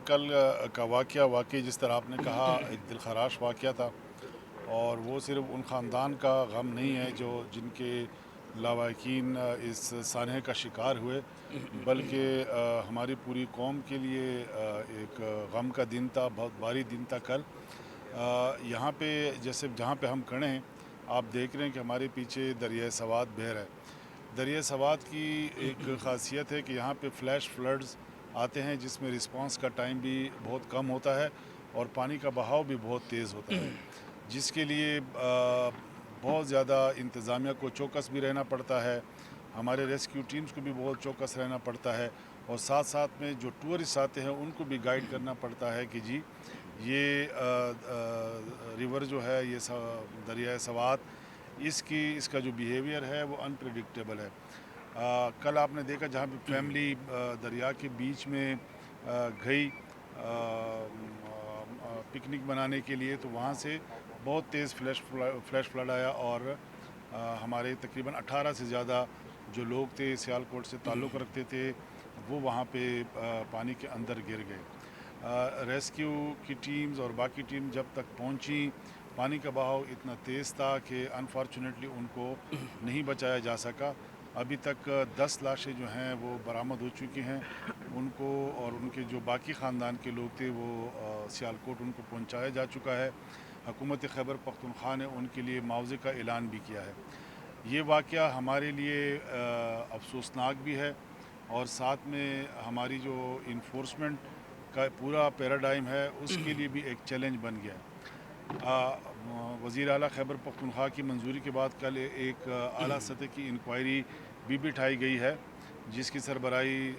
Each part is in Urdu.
کل کا واقعہ واقعی جس طرح آپ نے کہا ایک دل خراش واقعہ تھا، اور وہ صرف ان خاندان کا غم نہیں ہے جو جن کے لاواقین اس سانحے کا شکار ہوئے، بلکہ ہماری پوری قوم کے لیے ایک غم کا دن تھا، بہت بھاری دن تھا کل۔ یہاں پہ جیسے جہاں پہ ہم کھڑے ہیں، آپ دیکھ رہے ہیں کہ ہمارے پیچھے دریائے سوات بہہ رہا ہے۔ دریائے سوات کی ایک خاصیت ہے کہ یہاں پہ فلیش فلڈز آتے ہیں جس میں رسپانس کا ٹائم بھی بہت کم ہوتا ہے اور پانی کا بہاؤ بھی بہت تیز ہوتا ہے، جس کے لیے بہت زیادہ انتظامیہ کو چوکس بھی رہنا پڑتا ہے، ہمارے ریسکیو ٹیمز کو بھی بہت چوکس رہنا پڑتا ہے، اور ساتھ ساتھ میں جو ٹورسٹ آتے ہیں ان کو بھی گائیڈ کرنا پڑتا ہے کہ جی یہ ریور جو ہے، یہ دریائے سوات، اس کا جو بیہیویئر ہے وہ انپریڈکٹیبل ہے۔ کل آپ نے دیکھا جہاں پہ فیملی دریا کے بیچ میں گئی پکنک منانے کے لیے، تو وہاں سے بہت تیز فلیش فلڈ آیا، اور ہمارے تقریباً 18 سے زیادہ جو لوگ تھے سیالکوٹ سے تعلق رکھتے تھے وہ وہاں پہ پانی کے اندر گر گئے۔ ریسکیو کی ٹیمز اور باقی ٹیم جب تک پہنچی، پانی کا بہاؤ اتنا تیز تھا کہ انفارچونیٹلی ان کو نہیں بچایا جا سکا۔ ابھی تک 10 لاشیں جو ہیں وہ برآمد ہو چکی ہیں، ان کو اور ان کے جو باقی خاندان کے لوگ تھے وہ سیالکوٹ ان کو پہنچایا جا چکا ہے۔ حکومت خیبر پختونخوا نے ان کے لیے معاوضے کا اعلان بھی کیا ہے۔ یہ واقعہ ہمارے لیے افسوسناک بھی ہے، اور ساتھ میں ہماری جو انفورسمنٹ کا پورا پیراڈائم ہے اس کے لیے بھی ایک چیلنج بن گیا ہے۔ وزیر اعلیٰ خیبر پختونخوا کی منظوری کے بعد کل ایک اعلیٰ سطح کی انکوائری بھی بٹھائی گئی ہے، جس کی سربراہی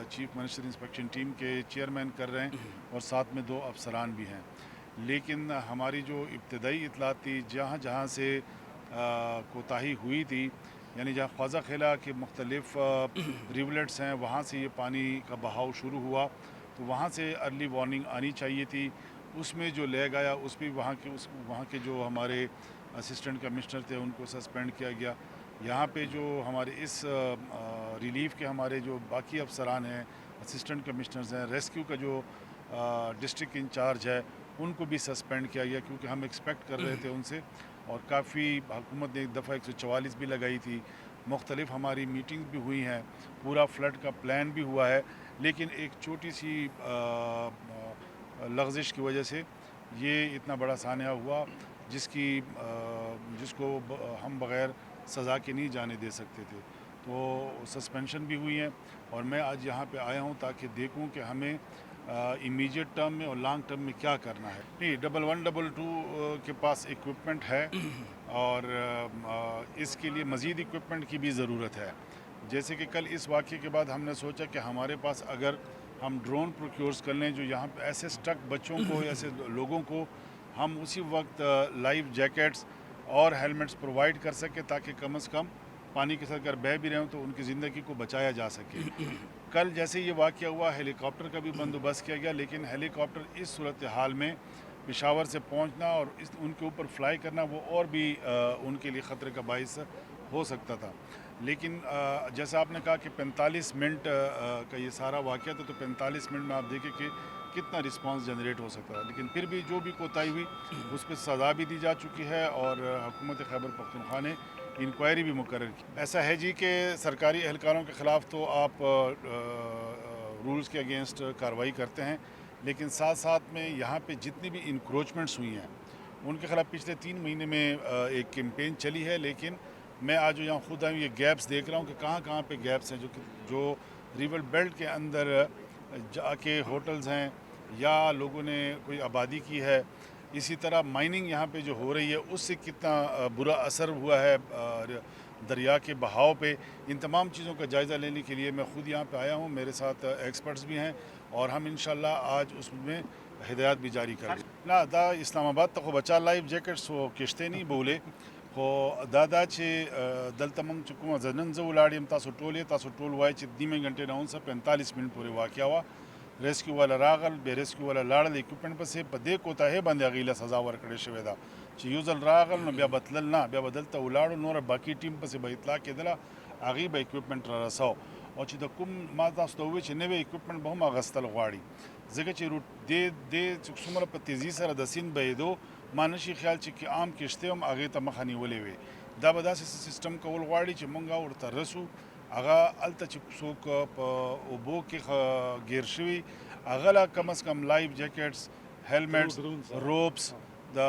چیف منسٹر انسپیکشن ٹیم کے چیئرمین کر رہے ہیں، اور ساتھ میں 2 افسران بھی ہیں۔ لیکن ہماری جو ابتدائی اطلاعات تھی، جہاں جہاں سے کوتاہی ہوئی تھی، یعنی جہاں خواجہ خیلہ کے مختلف ریولیٹس ہیں وہاں سے یہ پانی کا بہاؤ شروع ہوا، تو وہاں سے ارلی وارننگ آنی چاہیے تھی۔ اس میں جو لیگ آیا اس بھی وہاں کے جو ہمارے اسسٹنٹ کمشنر تھے ان کو سسپینڈ کیا گیا۔ یہاں پہ جو ہمارے اس ریلیف کے ہمارے جو باقی افسران ہیں، اسسٹنٹ کمشنرز ہیں، ریسکیو کا جو ڈسٹرکٹ انچارج ہے، ان کو بھی سسپینڈ کیا گیا، کیونکہ ہم ایکسپیکٹ کر رہے تھے ان سے، اور کافی حکومت نے ایک دفعہ 144 بھی لگائی تھی، مختلف ہماری میٹنگز بھی ہوئی ہیں، پورا فلڈ کا پلان بھی ہوا ہے، لیکن ایک چھوٹی سی لغزش کی وجہ سے یہ اتنا بڑا سانحہ ہوا، جس کو ہم بغیر سزا کے نہیں جانے دے سکتے تھے۔ تو سسپینشن بھی ہوئی ہیں، اور میں آج یہاں پہ آیا ہوں تاکہ دیکھوں کہ ہمیں امیجیٹ ٹرم میں اور لانگ ٹرم میں کیا کرنا ہے۔ نہیں، 1122 کے پاس ایکوپمنٹ ہے، اور اس کے لیے مزید ایکوپمنٹ کی بھی ضرورت ہے۔ جیسے کہ کل اس واقعے کے بعد ہم نے سوچا کہ ہمارے پاس اگر ہم ڈرون پروکیورز کر لیں جو یہاں پہ ایسے سٹک بچوں کو، ایسے لوگوں کو ہم اسی وقت لائف جیکٹس اور ہیلمٹس پرووائڈ کر سکیں، تاکہ کم از کم پانی کے ساتھ اگر بہہ بھی رہے ہوں تو ان کی زندگی کو بچایا جا سکے۔ کل جیسے یہ واقعہ ہوا، ہیلی کاپٹر کا بھی بندوبست کیا گیا، لیکن ہیلی کاپٹر اس صورتحال میں پشاور سے پہنچنا اور ان کے اوپر فلائی کرنا وہ اور بھی ان کے لیے خطرے کا باعث ہو سکتا تھا۔ لیکن جیسا آپ نے کہا کہ 45 منٹ کا یہ سارا واقعہ تھا، تو 45 منٹ میں آپ دیکھیں کہ کتنا رسپانس جنریٹ ہو سکتا ہے، لیکن پھر بھی جو بھی کوتاہی ہوئی اس پہ سزا بھی دی جا چکی ہے، اور حکومت خیبر پختونخوا نے انکوائری بھی مقرر کی۔ ایسا ہے جی کہ سرکاری اہلکاروں کے خلاف تو آپ رولز کے اگینسٹ کارروائی کرتے ہیں، لیکن ساتھ ساتھ میں یہاں پہ جتنی بھی انکروچمنٹس ہوئی ہیں ان کے خلاف پچھلے 3 مہینے میں ایک کیمپین چلی ہے، لیکن میں آج یہاں خود آئیں یہ گیپس دیکھ رہا ہوں کہ کہاں کہاں پہ گیپس ہیں، جو ریور بیلٹ کے اندر جا کے ہوٹلز ہیں یا لوگوں نے کوئی آبادی کی ہے، اسی طرح مائننگ یہاں پہ جو ہو رہی ہے اس سے کتنا برا اثر ہوا ہے دریا کے بہاؤ پہ۔ ان تمام چیزوں کا جائزہ لینے کے لیے میں خود یہاں پہ آیا ہوں، میرے ساتھ ایکسپرٹس بھی ہیں، اور ہم انشاءاللہ آج اس میں ہدایات بھی جاری کریں گے۔ نا دا اسلام آباد تا خو بچا لائف جیکٹس و کشتے نہیں بولے، خو دا چې دلته موږ چې کومه زه نن زه ولاړ یم، تاسو ټول وایي چې نیمه غنټې نه 45 منټ پورې واقعه وه، ریسکیو والا راغل، بیا ریسکیو والا لاړل اکوپمنټ پسې، په دې کوتاهۍ باندې هغوی له سزا ورکړې شوې ده چې یو ځل راغل نو بیا به تلل نه، بیا به دلته ولاړو، نوره باقي ټیم پسې به اطلاع کېدله، هغوی به اکوپمنټ را رسو، او چې د کوم ما تاسو ته ووایي چې نوی اکوپمنټ به هم اخیستل غواړي، ځکه چې د څومره په تیزی سره د سیند بهېدو ما نشي خیال چې عام کښتۍ هم هغې ته مخه نیولې وې. دا به داسې سیستم کول غواړي چې موږ ورته رسو، هغه هلته چې څوک په اوبو کې ګیر شوي هغه لا کم از کم لایف جیکټس، هیلمټس، روپس د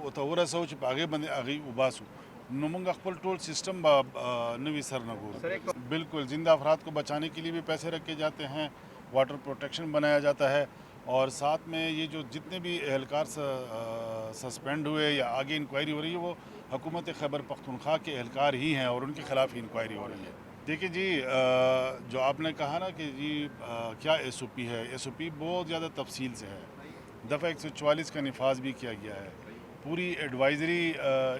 ورته ورسوو چې په هغې باندې هغې وباسو. نو موږ خپل ټول سسٹم نوی سر نہ گورو. بالکل زندہ افراد کو بچانے کے لیے بھی پیسے رکھے جاتے ہیں، واٹر پروٹیکشن بنایا جاتا ہے، اور ساتھ میں یہ جو جتنے بھی اہلکار سسپینڈ ہوئے یا آگے انکوائری ہو رہی ہے وہ حکومت خیبر پختونخوا کے اہلکار ہی ہیں اور ان کے خلاف ہی انکوائری ہو رہی ہے. دیکھیں جی، جو آپ نے کہا نا کہ جی کیا ایس او پی ہے، ایس او پی بہت زیادہ تفصیل سے ہے. دفعہ 144 کا نفاذ بھی کیا گیا ہے، پوری ایڈوائزری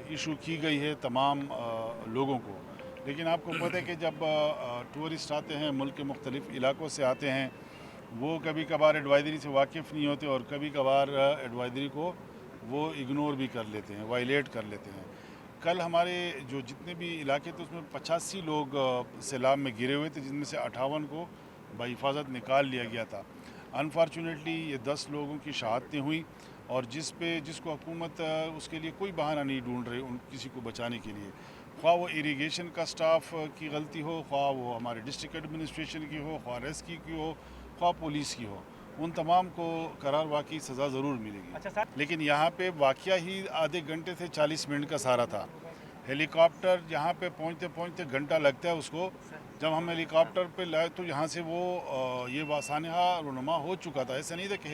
ایشو کی گئی ہے تمام لوگوں کو. لیکن آپ کو پتہ ہے کہ جب ٹورسٹ آتے ہیں، ملک کے مختلف علاقوں سے آتے ہیں، وہ کبھی کبھار ایڈوائزری سے واقف نہیں ہوتے اور کبھی کبھار ایڈوائزری کو وہ اگنور بھی کر لیتے ہیں، وائلیٹ کر لیتے ہیں. کل ہمارے جو جتنے بھی علاقے تھے اس میں 85 لوگ سیلاب میں گرے ہوئے تھے، جن میں سے 58 کو بحفاظت نکال لیا گیا تھا. انفارچونیٹلی یہ 10 لوگوں کی شہادتیں ہوئیں، اور جس کو حکومت اس کے لیے کوئی بہانہ نہیں ڈھونڈ رہی ان کسی کو بچانے کے لیے، خواہ وہ اریگیشن کا سٹاف کی غلطی ہو، خواہ وہ ہمارے ڈسٹرکٹ ایڈمنسٹریشن کی ہو، خواہ ریسکیو کی ہو، خواہ پولیس کی ہو، ان تمام کو قرار واقعی سزا ضرور ملے گی. لیکن یہاں پہ واقعہ ہی آدھے گھنٹے سے 40 منٹ کا سارا تھا. ہیلی کاپٹر یہاں پہ پہنچتے گھنٹہ لگتا ہے اس کو. جب ہم ہیلی کاپٹر پہ لائے تو یہاں سے وہ یہ سانحہ رونما ہو چکا تھا. ایسا نہیں تھا کہ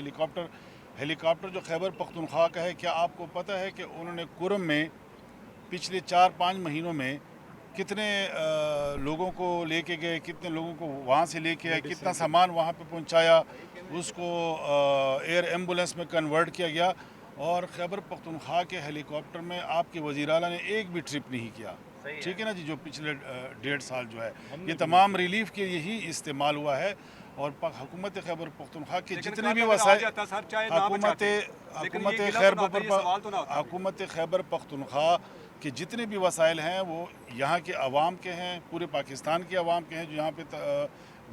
ہیلی کاپٹر جو خیبر پختونخوا کا ہے، کیا آپ کو پتہ ہے کہ انہوں نے کرم میں پچھلے 4-5 مہینوں میں کتنے لوگوں کو لے کے گئے، کتنے لوگوں کو وہاں سے لے کے آئے، کتنا سامان وہاں پہ پہنچایا، اس کو ایئر ایمبولینس میں کنورٹ کیا گیا. اور خیبر پختونخوا کے ہیلی کاپٹر میں آپ کے وزیر اعلیٰ نے ایک بھی ٹرپ نہیں کیا. ٹھیک ہے نا جی، جو پچھلے 1.5 سال جو ہے یہ تمام ریلیف کے یہی استعمال ہوا ہے. اور حکومت خیبر پختونخوا کے جتنے بھی وسائل، حکومت خیبر پختونخوا کے جتنے بھی وسائل ہیں وہ یہاں کے عوام کے ہیں، پورے پاکستان کے عوام کے ہیں جو یہاں پہ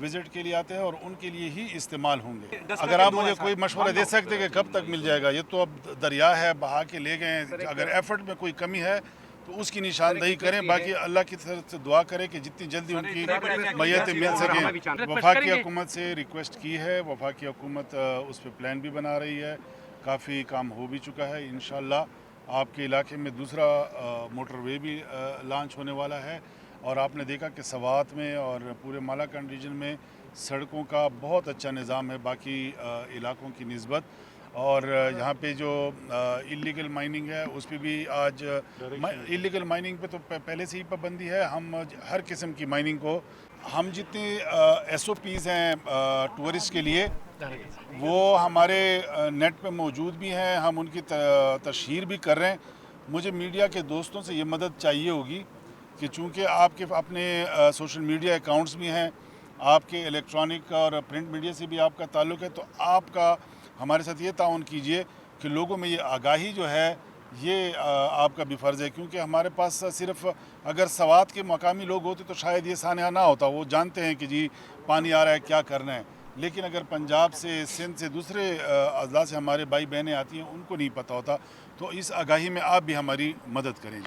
وزٹ کے لیے آتے ہیں، اور ان کے لیے ہی استعمال ہوں گے. اگر آپ مجھے کوئی مشورہ دے سکتے کہ کب تک مل جائے گا، یہ تو اب دریا ہے، بہا کے لے گئے. اگر ایفرٹ میں کوئی کمی ہے تو اس کی نشاندہی کریں. باقی اللہ کی طرف سے دعا کریں کہ جتنی جلدی ان کی میتیں مل سکیں. وفاقی حکومت سے ریکویسٹ کی ہے، وفاقی حکومت اس پہ پلان بھی بنا رہی ہے، کافی کام ہو بھی چکا ہے. انشاءاللہ آپ کے علاقے میں دوسرا موٹر وے بھی لانچ ہونے والا ہے. اور آپ نے دیکھا کہ سوات میں اور پورے مالاکنڈ ریجن میں سڑکوں کا بہت اچھا نظام ہے باقی علاقوں کی نسبت. اور یہاں پہ جو اللیگل مائننگ ہے اس پہ بھی آج اللیگل مائننگ پہ تو پہلے سے ہی پابندی ہے. ہم ہر قسم کی مائننگ کو، ہم جتنے ایس او پیز ہیں ٹورسٹ کے لیے وہ ہمارے نیٹ پہ موجود بھی ہیں، ہم ان کی تشہیر بھی کر رہے ہیں. مجھے میڈیا کے دوستوں سے یہ مدد چاہیے ہوگی کہ چونکہ آپ کے اپنے سوشل میڈیا اکاؤنٹس بھی ہیں، آپ کے الیکٹرانک اور پرنٹ میڈیا سے بھی آپ کا تعلق ہے، تو آپ کا ہمارے ساتھ یہ تعاون کیجئے کہ لوگوں میں یہ آگاہی جو ہے یہ آپ کا بھی فرض ہے. کیونکہ ہمارے پاس صرف اگر سوات کے مقامی لوگ ہوتے تو شاید یہ سانحہ نہ ہوتا، وہ جانتے ہیں کہ جی پانی آ رہا ہے کیا کرنا ہے. لیکن اگر پنجاب سے، سندھ سے، دوسرے اضلاع سے ہمارے بھائی بہنیں آتی ہیں ان کو نہیں پتہ ہوتا. تو اس آگاہی میں آپ بھی ہماری مدد کریں.